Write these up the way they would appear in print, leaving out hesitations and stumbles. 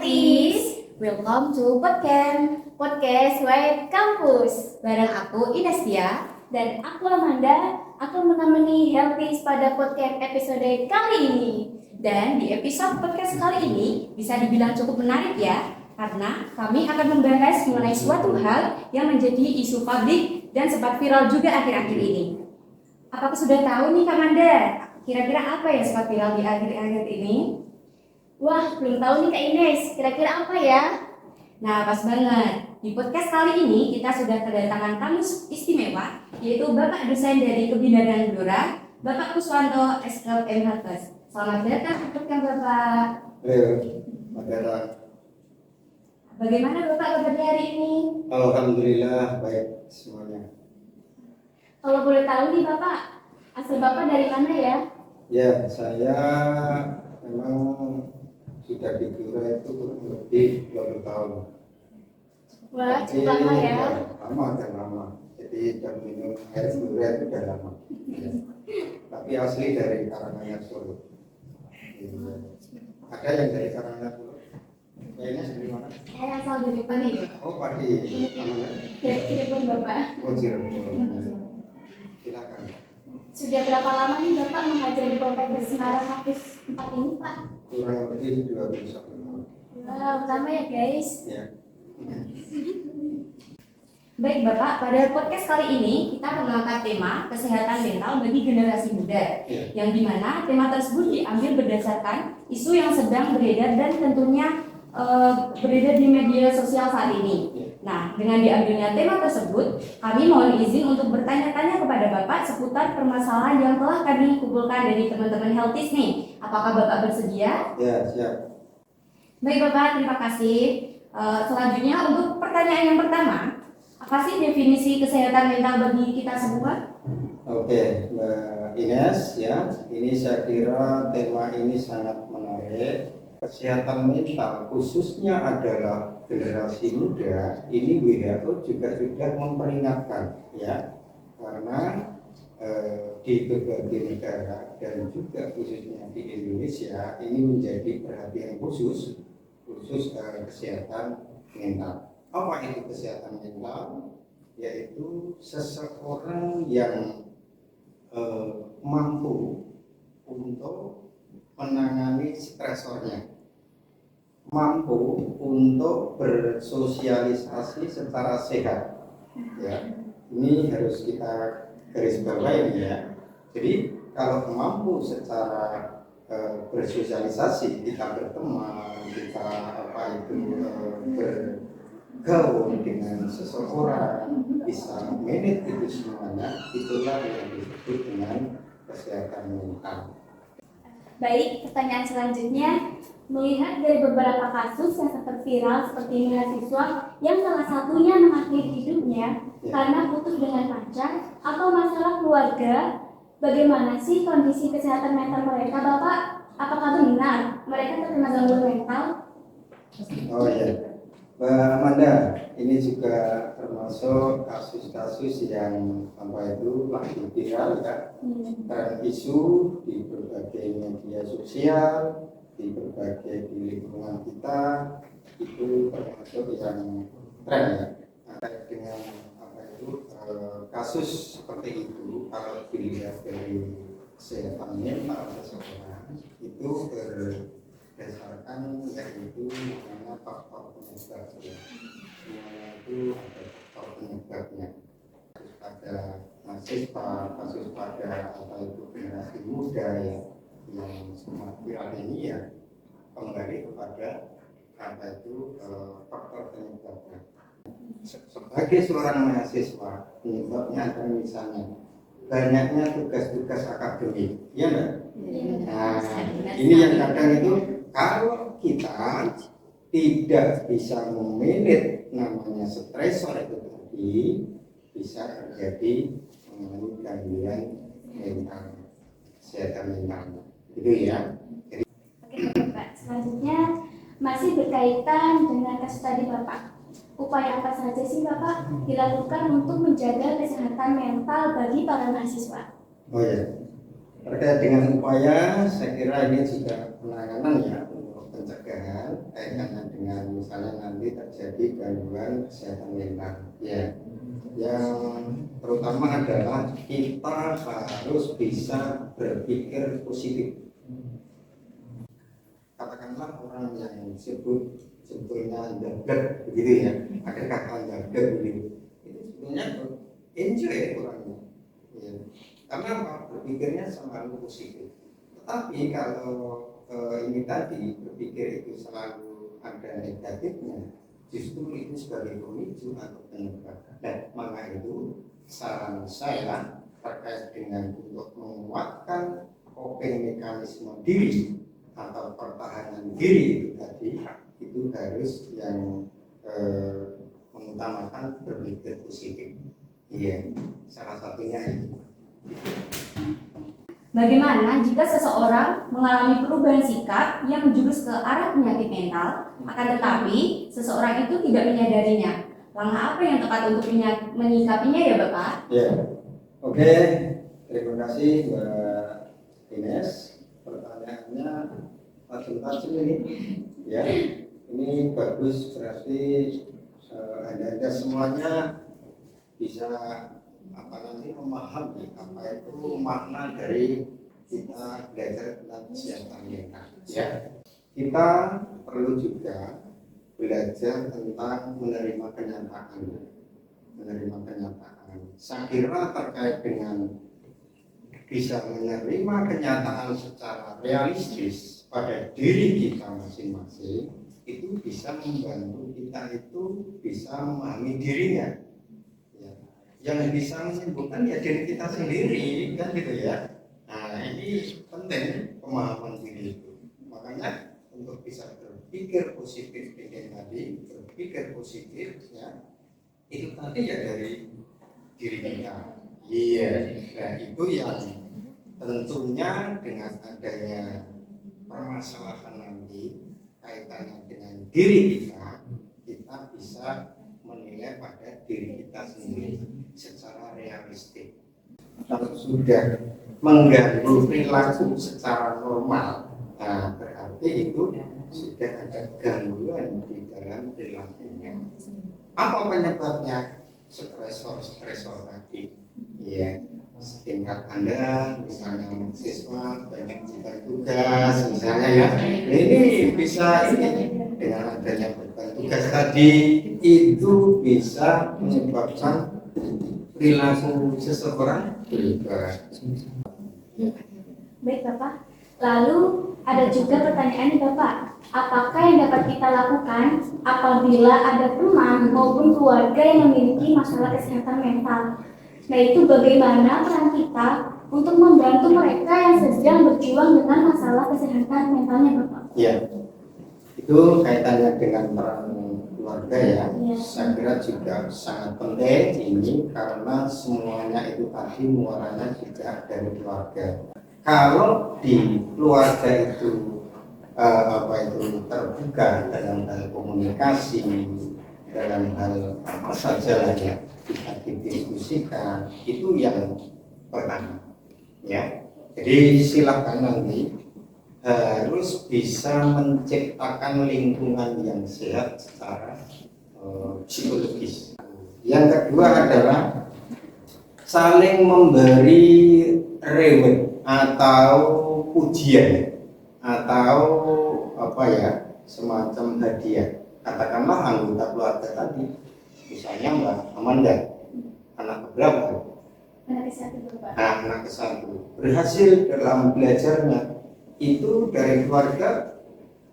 Healthies, welcome to Podcast White Campus. Bareng aku Inastia Dan aku Amanda akan menemani Healthies pada podcast episode kali ini. Dan di episode podcast kali ini bisa dibilang cukup menarik ya, karena kami akan membahas mengenai suatu hal yang menjadi isu publik dan sempat viral juga akhir-akhir ini. Apakah sudah tahu nih Kak Amanda, kira-kira apa yang sempat viral di akhir-akhir ini? Wah, belum tahu nih Kak Ines, kira-kira apa ya? Nah, pas banget. Di podcast kali ini kita sudah kedatangan tamu istimewa, yaitu Bapak Dosen dari Kebindaran Blora, Bapak Kuswanto SLM Halkes. Selamat datang di podcast Bapak. Halo, Mbak. Bagaimana Bapak kabarnya hari ini? Alhamdulillah baik semuanya. Kalau boleh tahu nih Bapak, asal Bapak dari mana ya? Ya, saya memang sudah di Blora itu kurang lebih 20 tahun. Wah, cukup lama ya. Lama dan lama. Jadi jam minum air Blora itu sudah lama. Ya. Tapi asli dari Karanganyar Solo. Ya. Ada yang dari Karanganyar Solo? Kayaknya dari mana? Saya asal dari Padi. Oh, Padi. Namanya? Dari Cirebon Bapak. Oh, Cirebon. Silakan. Sudah berapa lama nih Bapak mengajar di Poltek Semarang Kampus 4 ini Pak? Kurang lebih 21 tahun. Wow, lama ya guys. Ya. Baik Bapak, pada podcast kali ini kita mengangkat tema kesehatan mental bagi generasi muda, yang dimana tema tersebut diambil berdasarkan isu yang sedang beredar dan tentunya beredar di media sosial saat ini. Nah, dengan diambilnya tema tersebut, kami mohon izin untuk bertanya-tanya kepada Bapak seputar permasalahan yang telah kami kumpulkan dari teman-teman Healthies nih. Apakah Bapak bersedia? Ya, siap. Baik Bapak, terima kasih. Selanjutnya untuk pertanyaan yang pertama, apa sih definisi kesehatan mental bagi kita semua? Oke, Mbak Ines ya, ini saya kira tema ini sangat menarik. Kesehatan mental khususnya adalah generasi muda, ini WHO juga sudah memperingatkan ya, karena di berbagai negara dan juga khususnya di Indonesia ini menjadi perhatian khusus kesehatan mental. Apa itu kesehatan mental? Yaitu seseorang yang mampu untuk menangani stresornya, mampu untuk bersosialisasi secara sehat. Ya, ini harus kita garis bawahi ya. Jadi kalau mampu secara bersosialisasi, kita berteman, kita bergaul dengan seseorang, bisa manage itu semuanya, itulah yang disebut dengan kesehatan mental. Baik, pertanyaan selanjutnya, melihat dari beberapa kasus yang sempat viral seperti mahasiswa yang salah satunya mengakhiri hidupnya karena putus dengan pacar atau masalah keluarga, bagaimana sih kondisi kesehatan mental mereka, Bapak? Apakah benar mereka terkena gangguan mental? Oh ya, Mbak Amanda, ini juga termasuk kasus-kasus yang lagi viral ya, isu di berbagai media sosial, di berbagai di lingkungan kita, itu termasuk yang tren ya. Dengan kasus seperti itu, kalau dilihat dari kesehatan mental seseorang itu berdasarkan yaitu namanya faktor penyebabnya. Semuanya itu ada faktor penyebabnya. Kasus pada mahasiswa, kasus pada generasi muda yang sangat viral ini ya kembali kepada faktor penyebabnya. Sebagai seorang mahasiswa, penyebabnya adalah misalnya banyaknya tugas-tugas akademik, ya enggak? Nah, ini yang kadang itu kalau kita tidak bisa memanage namanya stresor itu tadi, bisa terjadi mengalami gangguan mental, kesehatan mental, gitu ya. Jadi, Oke, Bapak. Selanjutnya masih berkaitan dengan kasus tadi Bapak. Upaya apa saja sih Bapak dilakukan untuk menjaga kesehatan mental bagi para mahasiswa? oh ya, terkait dengan upaya, saya kira ini juga penanganan ya untuk pencegahan. kaitannya dengan misalnya nanti terjadi gangguan kesehatan mental ya. Yang terutama adalah kita harus bisa berpikir positif. Katakanlah orang yang sebetulnya jagat begitu ya, ada kata jagat begitu, itu sebetulnya enjoy orangnya ya. Karena apa? Berpikirnya selalu positif. Tetapi kalau ini tadi berpikir itu selalu ada negatifnya, justru itu sebagai pemicu atau penyebab. Dan maka itu saran saya terkait dengan untuk menguatkan coping mekanisme diri atau pertahanan diri itu tadi, itu harus yang mengutamakan berpikir positif. Iya, salah satunya itu. Bagaimana jika seseorang mengalami perubahan sikap yang menjurus ke arah penyakit mental, akan tetapi seseorang itu tidak menyadarinya? Langkah apa yang tepat untuk menyikapinya ya Bapak? Ya, oke. Terima kasih Mbak Ines. Pertanyaannya tajam-tajam ini, ya. Ini bagus, berarti Anda semuanya bisa memahami apa itu makna dari kita belajar tentang kesehatan mental ya. Kita perlu juga belajar tentang menerima kenyataan. Saya kira terkait dengan bisa menerima kenyataan secara realistis pada diri kita masing-masing, itu bisa membantu kita itu bisa memahami dirinya. Yang bisa menyembuhkan ya diri kita sendiri kan gitu ya. Nah ini penting pemahaman diri itu. Makanya untuk bisa berpikir positif berpikir positif ya, itu tadi ya dari diri kita. Iya. Nah itu yang tentunya dengan adanya permasalahan nanti kaitannya dengan diri kita bisa menilai pada diri kita sendiri secara realistik. Kalau sudah mengganggu perilaku secara normal, nah berarti itu sudah ada gangguan di dalam perilakunya. Apa penyebabnya? Stresor tadi. Ya, tingkat Anda misalnya siswa banyak tugas misalnya ya. Ini bisa dengan adanya beban tugas tadi itu bisa menyebabkan perilaku seseorang berubah. Baik Bapak, lalu ada juga pertanyaan nih Bapak, apakah yang dapat kita lakukan apabila ada teman maupun keluarga yang memiliki masalah kesehatan mental? Nah itu bagaimana peran kita untuk membantu mereka yang sedang berjuang dengan masalah kesehatan mentalnya Bapak? Ya, itu kaitannya dengan peran keluarga ya. Saya kira juga sangat penting ini karena semuanya itu tadi muaranya juga dari keluarga. Kalau di keluarga itu terbuka dalam hal komunikasi, dalam hal apa saja lah ya kita didiskusikan, itu yang pertama ya. Jadi silakan nanti harus bisa menciptakan lingkungan yang sehat secara psikologis. Yang kedua adalah saling memberi reward atau pujian atau semacam hadiah. Katakanlah anggota keluarga tadi, misalnya Mbak Amanda, anak berapa? Anak ke-1 Bapak. Anak ke-1 berhasil dalam belajarnya, itu dari keluarga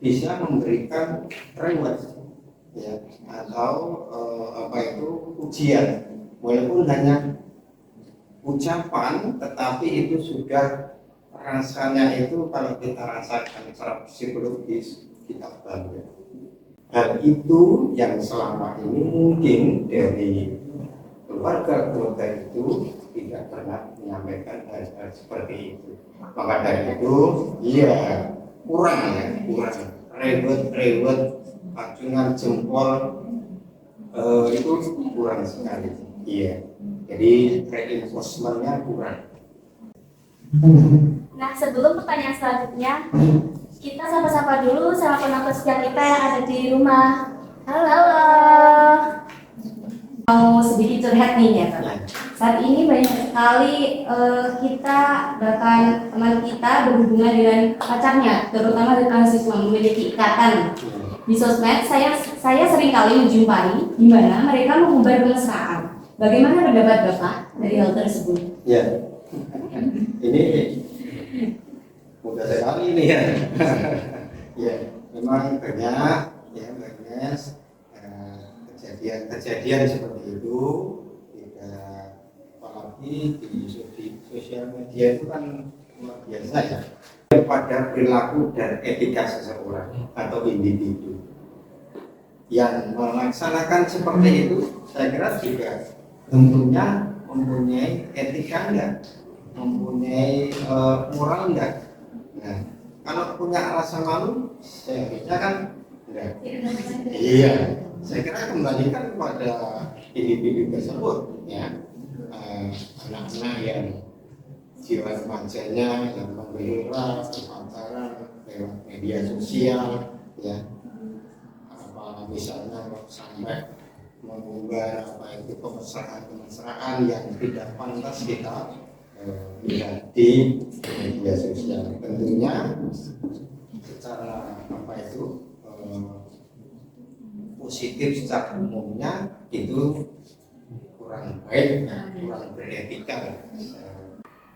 bisa memberikan reward ya, atau ujian, walaupun hanya ucapan, tetapi itu sudah rasanya itu kalau kita rasakan secara psikologis kita bangga. Hal itu yang selama ini mungkin dari keluarga itu tidak pernah menyampaikan hal-hal seperti itu. Maka dari itu, kurang reward, acungan jempol itu kurang sekali. Iya, jadi reinforcementnya kurang. Nah sebelum pertanyaan selanjutnya, Kita sapa-sapa dulu sama penonton setia kita yang ada di rumah. Halo, halo. Mau sedikit curhat nih ya Bapak. Saat ini banyak sekali kita bahkan teman kita berhubungan dengan pacarnya, terutama dengan siswa memiliki ikatan di sosmed. Saya sering kali menjumpai di mana mereka mengumbar kemesraan. Bagaimana pendapat Bapak dari hal tersebut? Ya, ini mudah sekali ini ya. Ya, memang banyak ya banyak kejadian seperti itu. Tidak, apalagi di sosial media itu kan luar biasa ya. Pada perilaku dan etika seseorang atau individu yang melaksanakan seperti itu, saya kira juga tentunya mempunyai etika enggak, mempunyai moral enggak. Nah, kalau punya rasa malu, seharusnya kan enggak. Iya, saya kira kembalikan kepada individu tersebut, ya, anak-anak yang jiwa remajanya yang membela pacaran lewat media sosial, ya, apa misalnya sampai mengunggah apa itu kemesraan yang tidak pantas kita lihat di media sosial. Tentunya secara apa itu positif secara umumnya itu kurang baik, kurang beretika.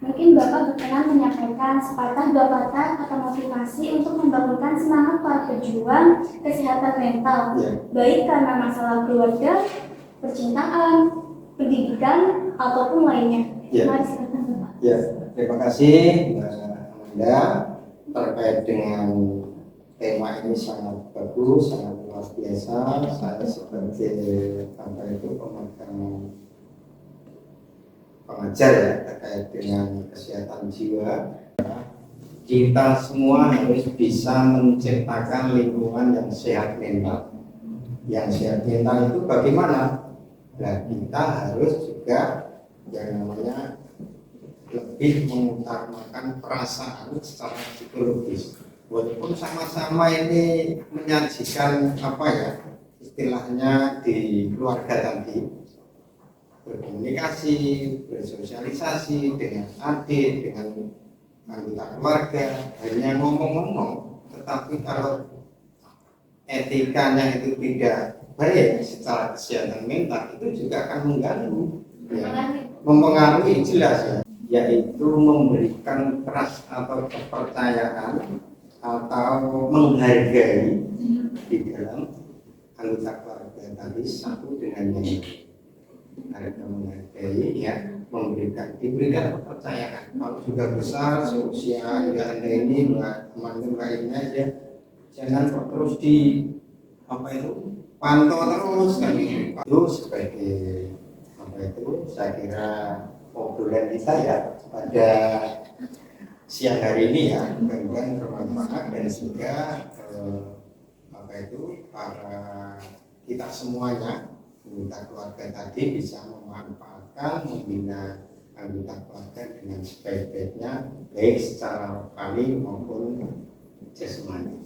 Mungkin Bapak berkenan menyampaikan sepatah dua patah atau motivasi untuk membangunkan semangat para pejuang kesehatan mental, baik karena masalah keluarga, percintaan, pendidikan, ataupun lainnya. Mari silakan Bapak. Ya, terima kasih Mbak Amanda terkait dengan tema ini sangat bagus, sangat luar biasa. Saya sebagai apa itu pengajar ya terkait dengan kesehatan jiwa, kita semua harus bisa menciptakan lingkungan yang sehat mental. Yang sehat mental itu bagaimana? Nah, kita harus juga yang namanya lebih mengutamakan perasaan secara psikologis. Walaupun sama-sama ini menyajikan apa ya istilahnya di keluarga tadi, berkomunikasi, bersosialisasi dengan adik, dengan anggota keluarga, hanya ngomong-ngomong, tetapi kalau etikanya itu tidak baik secara kesehatan mental, itu juga akan mengganggu, ya, mempengaruhi jelas ya, yaitu memberikan trust atau kepercayaan atau menghargai di dalam anggota keluarga tadi satu dengan yang lain. Harga menghargai ya, diberikan kepercayaan. Kalau sudah besar seusia ya Anda ini teman-teman lainnya ya, jangan terus di apa itu pantau terus kan itu sebagai apa itu saya kira obrolan kita ya pada siang hari ini ya mudah-mudahan bermanfaat dan juga apa itu para kita semuanya anggota keluarga tadi bisa memanfaatkan membina anggota keluarga dengan sebaik-baiknya baik secara rohani maupun jasmani.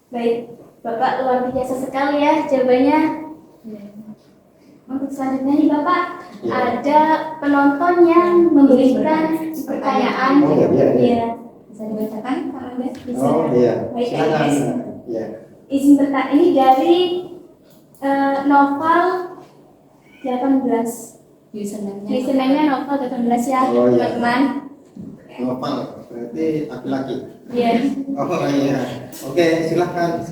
Baik, Bapak luar biasa sekali ya jawabannya. Untuk selanjutnya nih Bapak, ada penonton yang memberikan pertanyaan. Iya. Bisa dibacakan Kak Angga? Bisa. Iya. Baik, Silakan. Agnes. Iya. Izin bertanya ini dari novel 18. Username-nya novel 18 ya, Oh, iya. teman-teman. Novel berarti laki-laki. Iya. Oh iya. Oke, silakan.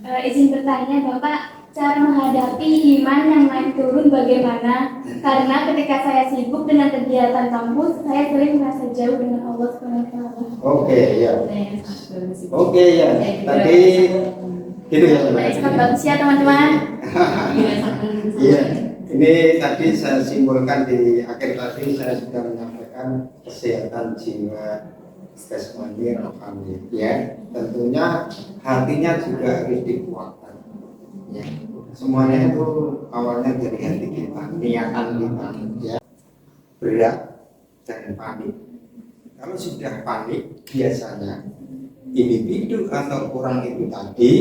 Izin bertanya Bapak, cara menghadapi iman yang naik turun bagaimana? Karena ketika saya sibuk dengan kegiatan kampus, saya sering merasa jauh dengan Allah SWT. Oke, ya. Oke, ya. Tadi gitu ya. Baik, sangat bagus ya teman-teman. Iya. Ini tadi saya simpulkan di akhir tadi saya sudah menyampaikan kesehatan jiwa jasmani rohani ya. Tentunya hatinya juga harus dikuatkan. Ya. Semuanya itu awalnya dari hati kita, niatan kita ya. Berat dan panik. Kalau sudah panik biasanya individu atau orang itu tadi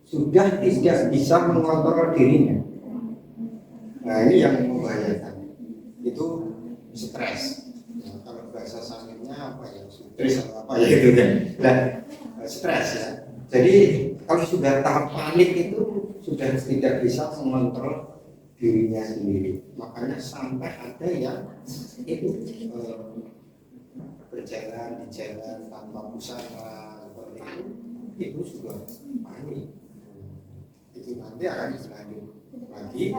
sudah tidak bisa mengontrol dirinya. Nah ini yang membahayakan, itu stres. Nah, kalau bahasa sanginnya apa ya, stres atau apa ya itu kan. Nah, stres ya. Jadi kalau sudah tahap panik itu sudah tidak bisa mengontrol dirinya sendiri. Makanya sampai ada yang itu berjalan di jalan tanpa busana seperti itu sudah panik. Itu nanti akan berlanjut lagi,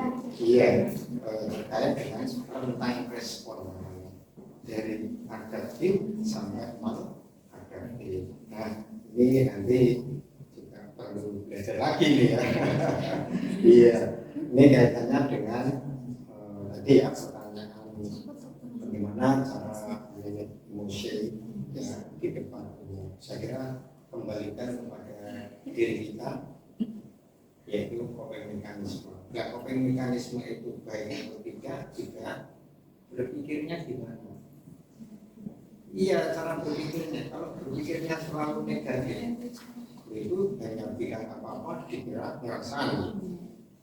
terkait dengan rentang respon dari adaptif sampai maladaptif. Nah ini nanti juga perlu belajar lagi nih ya. Iya, ini kaitannya dengan tadi ya pertanyaan bagaimana cara manage emosi ya di depan umum. Saya kira kembalikan kepada diri kita, yaitu coping mekanisme. Nah, coping mekanisme itu baik atau tidak, juga berpikirnya gimana? Iya, cara berpikirnya. Kalau berpikirnya selalu negatif, itu hanya bilang apa-apa dikira ngerasani,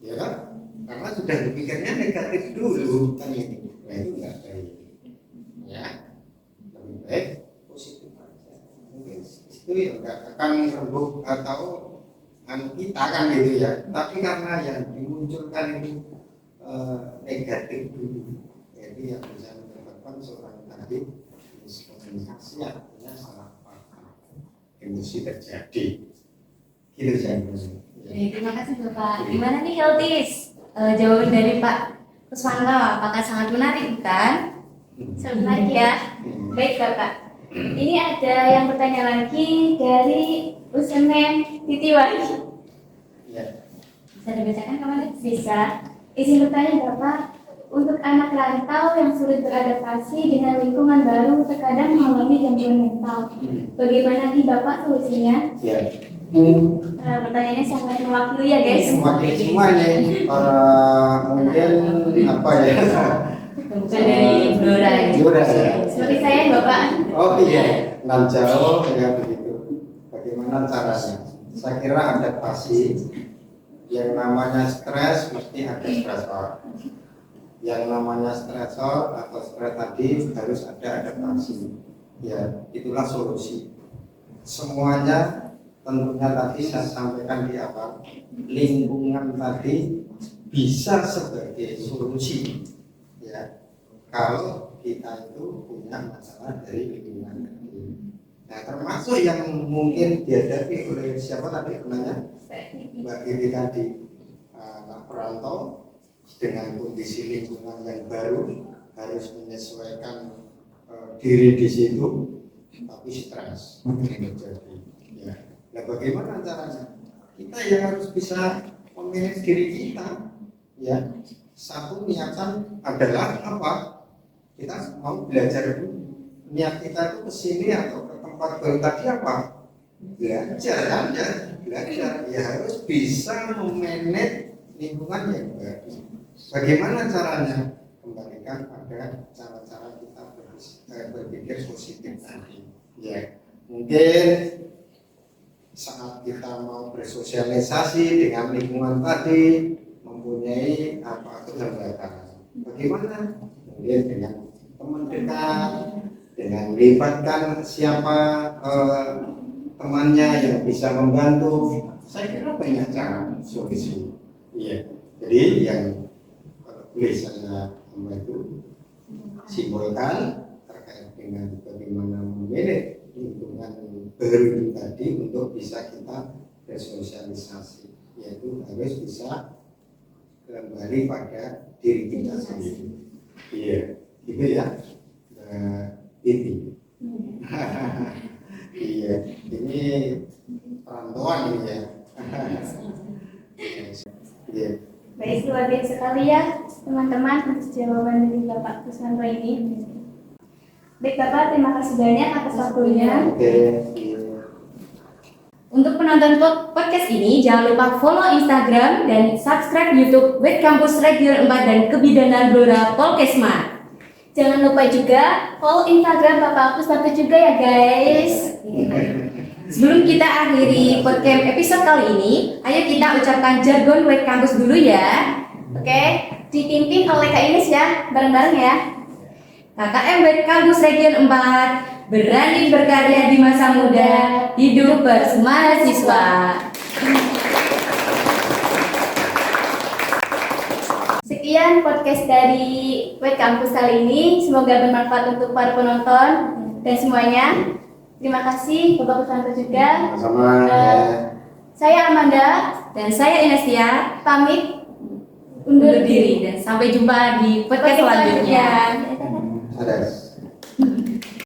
ya kan? Karena sudah berpikirnya negatif dulu kan ini. Nah itu nggak baik, ya. Lebih baik positif aja. Mungkin itu ya nggak akan rembuk atau kita kan gitu ya, tapi karena yang dimunculkan itu negatif dulu, jadi yang bisa menyebabkan seorang tadi miskomunikasi artinya salah paham, emosi terjadi, gitu saya. Terima kasih Bapak. Gimana nih Hiltis? Jawaban dari Pak Kuswanto, apakah sangat menarik bukan? Sangat menarik ya. Baik Bapak. Ini ada yang bertanya lagi dari Usman Titiwai. Ya. Bisa dibacakan kemarin? Bisa. Izin bertanya Bapak, untuk anak rantau yang sulit beradaptasi dengan lingkungan baru terkadang mengalami gangguan mental. Bagaimana nih Bapak solusinya? Ya. Pertanyaannya sangat mewakili ya guys. Mewakili semua nih, mungkin apa ya? Bukan dari Blora ya? Blora ya. Seperti saya Bapak. Oh iya, nan jauh ya begitu. Bagaimana caranya? Saya kira adaptasi. Yang namanya stres mesti ada stresor. Yang namanya stresor atau stres tadi harus ada adaptasi. Ya, itulah solusi. Semuanya tentunya tadi saya sampaikan di awal, lingkungan tadi bisa sebagai solusi. Ya, kalau kita itu punya masalah dari lingkungan tadi. Nah, termasuk yang mungkin dihadapi oleh siapa tadi namanya? Mbak Diri tadi, anak perantau dengan kondisi lingkungan yang baru harus menyesuaikan diri di situ, tapi stres terjadi. Ya. Nah, bagaimana caranya? Kita yang harus bisa memanage diri kita. Ya, satu niatan adalah apa? Kita mau belajar dulu. Niat kita itu ke sini atau ke tempat baru tadi apa? Belajar kan ya, belajar ya harus bisa memanage lingkungan yang baru. Bagaimana caranya? Kembalikan pada cara-cara kita berpikir positif tadi. Ya, mungkin saat kita mau bersosialisasi dengan lingkungan tadi mempunyai apa keterlibatan. Bagaimana? Mungkin dengan teman dekat, dengan melibatkan siapa temannya yang bisa membantu. Saya kira banyak cara solusi. Iya. Jadi yang boleh saya membantu simpulkan terkait dengan bagaimana memanage lingkungan baru tadi untuk bisa kita bersosialisasi, yaitu harus bisa kembali pada diri kita sendiri. Iya, gitu ya. Ini. Iya, ini perantauan ini ya. Iya. Baik, luar biasa sekali ya teman-teman atas jawaban dari Bapak Kuswanto ini. Baik Bapak, terima kasih banyak atas waktunya. Oke. Untuk penonton podcast ini, jangan lupa follow Instagram dan subscribe YouTube WIT Kampus Region 4 dan Kebidanan Blora Polkesma. Jangan lupa juga follow Instagram Bapak Kuswanto juga ya guys. Sebelum kita akhiri podcast episode kali ini, ayo kita ucapkan jargon Web Kampus dulu ya. Oke, dipimpin oleh Kak Ines ya, bareng-bareng ya. KKM Web Kampus Region 4, berani berkarya di masa muda, hidup bersmahasiswa. Sekian podcast dari Web Kampus kali ini. Semoga bermanfaat untuk para penonton dan semuanya. Terima kasih Bapak Kusanto juga. Sama. Saya Amanda Dan saya Inesia, pamit undur diri dan sampai jumpa di podcast selanjutnya. Ada.